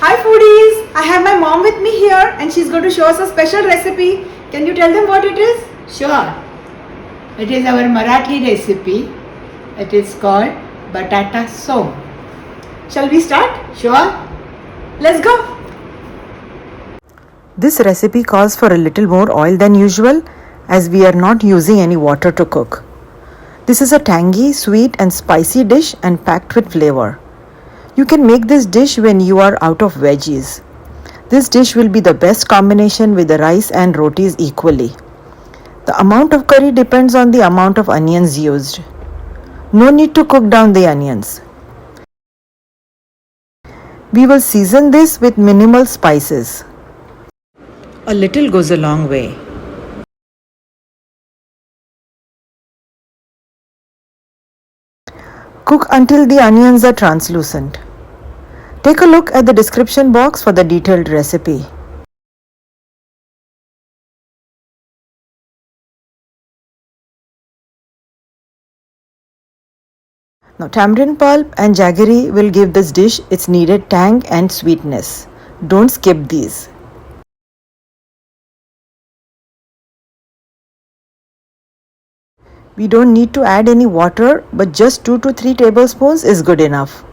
Hi foodies! I have my mom with me here and she's going to show us a special recipe. Can you tell them what it is? Sure. It is our Marathi recipe. It is called Batata Soong. Shall we start? Sure. Let's go! This recipe calls for a little more oil than usual as we are not using any water to cook. This is a tangy, sweet and spicy dish and packed with flavor. You can make this dish when you are out of veggies. This dish will be the best combination with the rice and rotis equally. The amount of curry depends on the amount of onions used. No need to cook down the onions. We will season this with minimal spices. A little goes a long way. Cook until the onions are translucent. Take a look at the description box for the detailed recipe. Now, tamarind pulp and jaggery will give this dish its needed tang and sweetness. Don't skip these. We don't need to add any water, but just 2 to 3 tablespoons is good enough.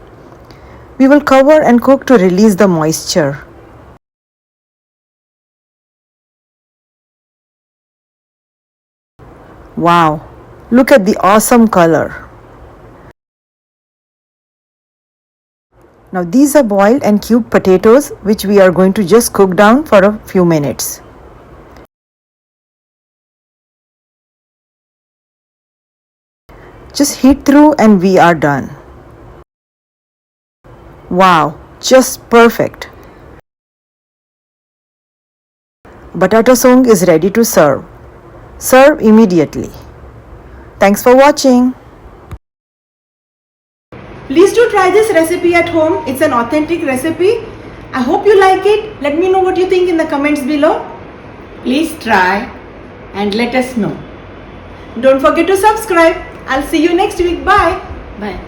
We will cover and cook to release the moisture. Wow, look at the awesome color. Now these are boiled and cubed potatoes which we are going to just cook down for a few minutes. Just heat through and we are done. Wow, just perfect. Batata Soong is ready to serve. Serve immediately. Thanks for watching. Please do try this recipe at home. It's an authentic recipe. I hope you like it. Let me know what you think in the comments below. Please try and let us know. Don't forget to subscribe. I'll see you next week. Bye. Bye.